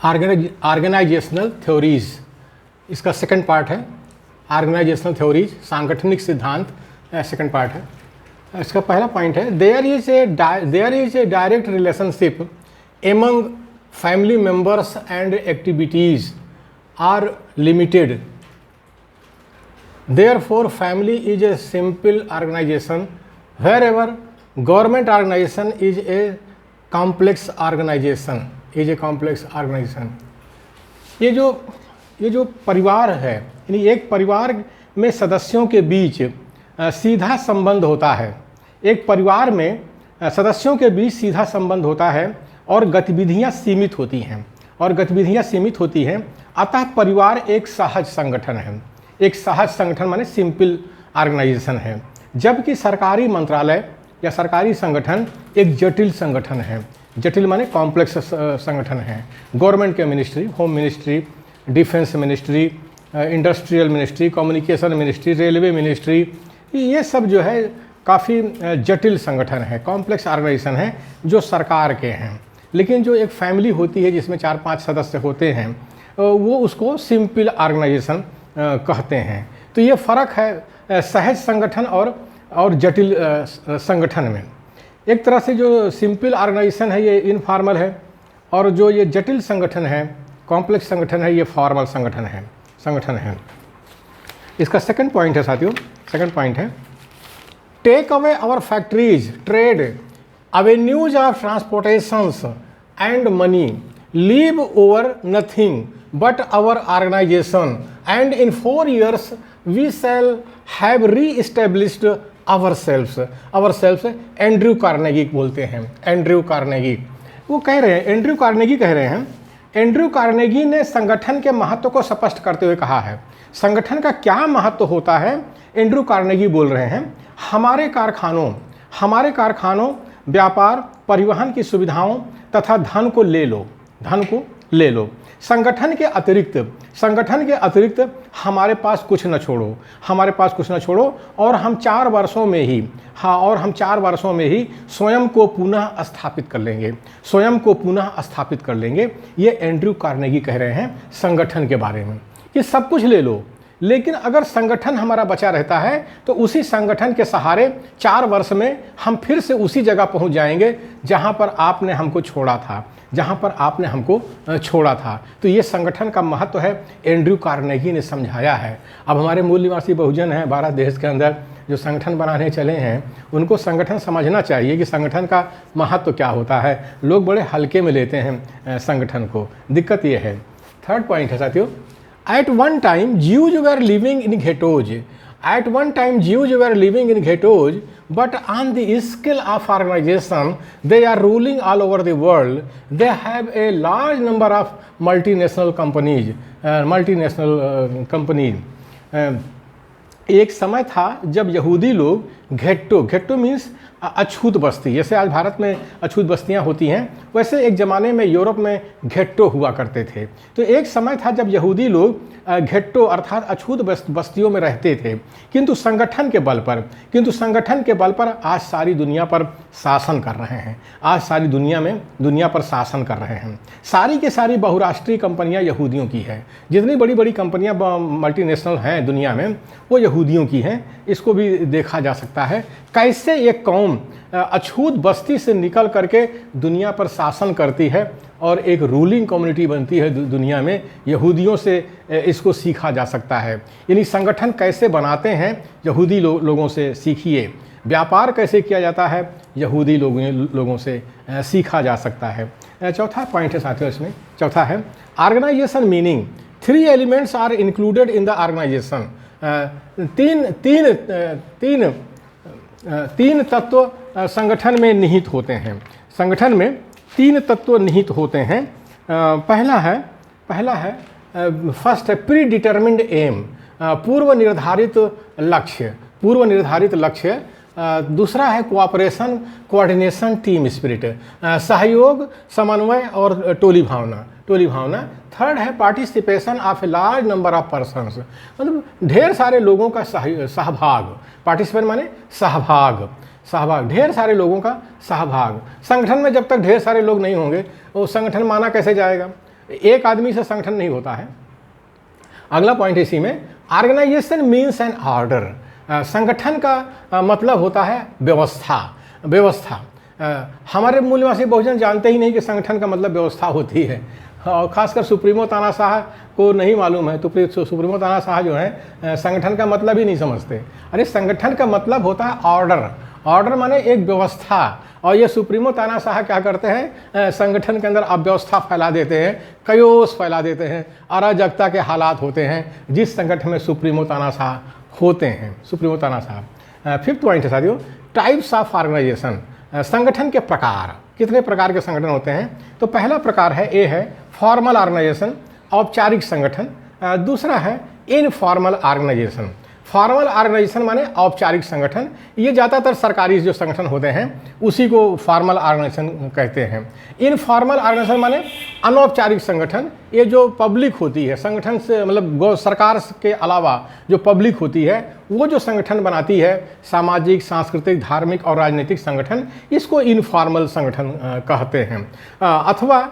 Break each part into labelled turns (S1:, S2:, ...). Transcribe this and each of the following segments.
S1: Organisational theories, इसका second part है। Organisational theories, सांगठनिक सिद्धांत, सेकंड पार्ट है। इसका पहला पॉइंट है, there is a direct relationship among family members and activities are limited, therefore family is a simple organization, wherever government organization is a complex organization, ये जो परिवार है, यानी एक परिवार में सदस्यों के बीच सीधा संबंध होता है, एक परिवार में सदस्यों के बीच सीधा संबंध होता है और गतिविधियां सीमित होती हैं, अतः परिवार एक सहज संगठन है। एक सहज संगठन माने सिंपल ऑर्गेनाइजेशन है, जबकि सरकारी मंत्रालय या सरकारी संगठन एक जटिल संगठन है। जटिल माने कॉम्प्लेक्स संगठन है। गवर्नमेंट के ministry, home ministry, defence ministry, industrial ministry, communication ministry, railway ministry, ये सब जो है काफ़ी जटिल संगठन है, कॉम्प्लेक्स ऑर्गेनाइजेशन है जो सरकार के हैं। लेकिन जो एक फैमिली होती है जिसमें 4-5 सदस्य होते हैं, वो उसको सिंपल ऑर्गेनाइजेशन कहते हैं। तो ये फ़र्क है सहज संगठन और जटिल संगठन में। एक तरह से जो सिंपल ऑर्गेनाइजेशन है ये इनफॉर्मल है, और जो ये जटिल संगठन है, कॉम्प्लेक्स संगठन है, ये फॉर्मल संगठन है। इसका सेकंड पॉइंट है साथियों, सेकंड पॉइंट है, take away our factories, trade, avenues of transportations and money, leave over nothing but our organization, and in 4 years we shall have re-established ourselves। Andrew Carnegie बोलते हैं, Andrew Carnegie वो कह रहे हैं, Andrew Carnegie कह रहे हैं। एंड्रयू कार्नेगी ने संगठन के महत्व को स्पष्ट करते हुए कहा है। संगठन का क्या महत्व होता है, एंड्रयू कार्नेगी बोल रहे हैं, हमारे कारखानों, व्यापार, परिवहन की सुविधाओं तथा धन को ले लो। संगठन के अतिरिक्त हमारे पास कुछ न छोड़ो, और हम 4 वर्षों में ही स्वयं को पुनः स्थापित कर लेंगे। ये एंड्रयू कार्नेगी कह रहे हैं संगठन के बारे में कि सब कुछ ले लो, लेकिन अगर संगठन हमारा बचा रहता है तो उसी संगठन के सहारे 4 वर्ष में हम फिर से उसी जगह पहुंच जाएंगे जहां पर आपने हमको छोड़ा था। तो ये संगठन का महत्व है, एंड्रयू कार्नेगी ने समझाया है। अब हमारे मूल निवासी बहुजन हैं भारत देश के अंदर जो संगठन बनाने चले हैं, उनको संगठन समझना चाहिए कि संगठन का महत्व क्या होता है। लोग बड़े हल्के में लेते हैं संगठन को, दिक्कत ये है। थर्ड पॉइंट है साथियों, At one time, Jews were living in ghettos, but on the scale of organization, they are ruling all over the world. They have a large number of multinational companies. एक समय था जब यहूदी लोग घेट्टो means अछूत बस्ती, जैसे आज भारत में अछूत बस्तियां होती हैं, वैसे एक ज़माने में यूरोप में घेट्टो हुआ करते थे। तो एक समय था जब यहूदी लोग घेट्टो अर्थात अछूत बस्तियों में रहते थे, किंतु संगठन के बल पर आज सारी दुनिया पर शासन कर रहे हैं। सारी की सारी बहुराष्ट्रीय कंपनियां यहूदियों की है। जितनी बड़ी बड़ी कंपनियां मल्टीनेशनल हैं दुनिया में, वो यहूदियों की हैं। इसको भी देखा जा सकता है कैसे एक कौम अछूत बस्ती से निकल करके दुनिया पर शासन करती है और एक रूलिंग कम्युनिटी बनती है दुनिया में। यहूदियों से इसको सीखा जा सकता है। यानी संगठन कैसे बनाते हैं, यहूदी लोगों से सीखिए। व्यापार कैसे किया जाता है, यहूदी लोगों से सीखा जा सकता है। चौथा पॉइंट है साथियों, इसमें चौथा है organisation meaning. 3 elements are included in the organisation. तीन तत्व संगठन में निहित होते हैं। संगठन में 3 तत्व निहित होते हैं। पहला है फर्स्ट है प्री डिटर्मिन्ड एम, पूर्व निर्धारित लक्ष्य। दूसरा है कोऑपरेशन, कोऑर्डिनेशन, टीम स्पिरिट, सहयोग, समन्वय और टोली भावना। थर्ड है participation of a large number of persons, मतलब ढेर सारे लोगों का सहभाग। पार्टिसिपेट माने सहभाग, ढेर सारे लोगों का सहभाग। संगठन में जब तक ढेर सारे लोग नहीं होंगे वो संगठन माना कैसे जाएगा। एक आदमी से संगठन नहीं होता है। अगला पॉइंट है इसी में, ऑर्गेनाइजेशन मीन्स एन ऑर्डर। संगठन का मतलब होता है व्यवस्था। हमारे मूल्यवासी बहुजन जानते ही नहीं कि संगठन का मतलब व्यवस्था होती है, और ख़ासकर सुप्रीमो तानाशाह को नहीं मालूम है। तो सुप्रीमो तानाशाह जो है संगठन का मतलब ही नहीं समझते। अरे संगठन का मतलब होता है ऑर्डर माने एक व्यवस्था। और ये सुप्रीमो तानाशाह क्या करते हैं, संगठन के अंदर अव्यवस्था फैला देते हैं, कयोस फैला देते हैं, अराजकता के हालात होते हैं जिस संगठन में सुप्रीमो तानाशाह होते हैं, सुप्रीमो तानाशाह। फिफ्थ पॉइंट है साथियों, टाइप्स ऑफ ऑर्गेनाइजेशन। संगठन के प्रकार, कितने प्रकार के संगठन होते हैं? तो पहला प्रकार है, ए है फॉर्मल ऑर्गेनाइजेशन, औपचारिक संगठन। दूसरा है इनफॉर्मल ऑर्गेनाइजेशन। फॉर्मल ऑर्गेनाइजेशन माने औपचारिक संगठन, ये ज़्यादातर सरकारी जो संगठन होते हैं उसी को फॉर्मल ऑर्गेनाइजेशन कहते हैं। इनफॉर्मल ऑर्गेनाइजेशन माने अनौपचारिक संगठन, ये जो पब्लिक होती है संगठन से, मतलब सरकार के अलावा जो पब्लिक होती है वो जो संगठन बनाती है, सामाजिक, सांस्कृतिक, धार्मिक और राजनीतिक संगठन, इसको इनफॉर्मल संगठन कहते हैं। अथवा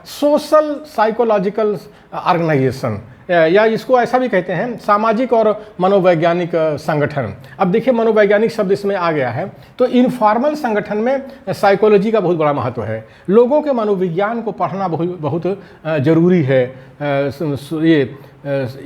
S1: सोशल साइकोलॉजिकल ऑर्गेनाइजेशन, या इसको ऐसा भी कहते हैं सामाजिक और मनोवैज्ञानिक संगठन। अब देखिए मनोवैज्ञानिक शब्द इसमें आ गया है। तो इनफॉर्मल संगठन में साइकोलॉजी का बहुत बड़ा महत्व है। लोगों के मनोविज्ञान को पढ़ना बहुत ज़रूरी है। ये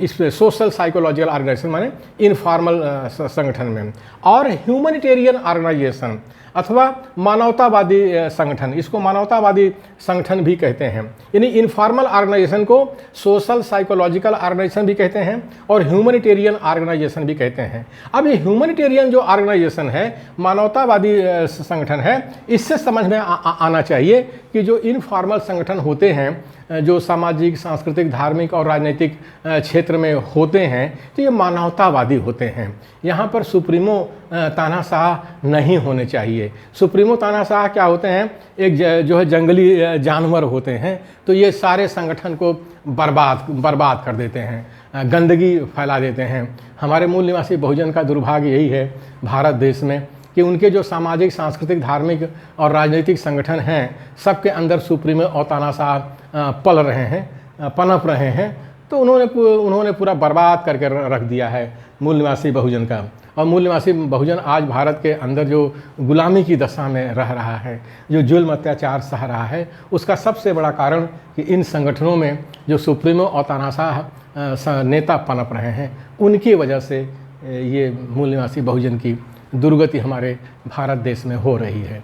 S1: इस सोशल साइकोलॉजिकल ऑर्गेनाइजेशन माने इनफॉर्मल संगठन में। और ह्यूमनिटेरियन ऑर्गेनाइजेशन अथवा मानवतावादी संगठन, इसको मानवतावादी संगठन भी कहते हैं। यानी इनफॉर्मल ऑर्गेनाइजेशन को सोशल साइकोलॉजिकल ऑर्गेनाइजेशन भी कहते हैं और ह्यूमनिटेरियन ऑर्गेनाइजेशन भी कहते हैं। अब ये ह्यूमनिटेरियन जो ऑर्गेनाइजेशन है, मानवतावादी संगठन है, इससे समझ में आना चाहिए कि जो इनफॉर्मल संगठन होते हैं, जो सामाजिक, सांस्कृतिक, धार्मिक और राजनीतिक क्षेत्र में होते हैं, तो ये मानवतावादी होते हैं। यहाँ पर सुप्रीमो तानाशाह नहीं होने चाहिए। सुप्रीमो तानाशाह क्या होते हैं, एक जो है जंगली जानवर होते हैं। तो ये सारे संगठन को बर्बाद कर देते हैं, गंदगी फैला देते हैं। हमारे मूल निवासी बहुजन का दुर्भाग्य यही है भारत देश में कि उनके जो सामाजिक, सांस्कृतिक, धार्मिक और राजनीतिक संगठन हैं, सबके अंदर सुप्रीमो और तानाशाह पल रहे हैं, पनप रहे हैं। तो उन्होंने पूरा बर्बाद करके रख दिया है मूल निवासी बहुजन का। और मूल निवासी बहुजन आज भारत के अंदर जो गुलामी की दशा में रह रहा है, जो जुल्म अत्याचार सह रहा है, उसका सबसे बड़ा कारण कि इन संगठनों में जो सुप्रीमो और तानाशाह नेता पनप रहे हैं, उनकी वजह से ये मूल निवासी बहुजन की दुर्गति हमारे भारत देश में हो रही है।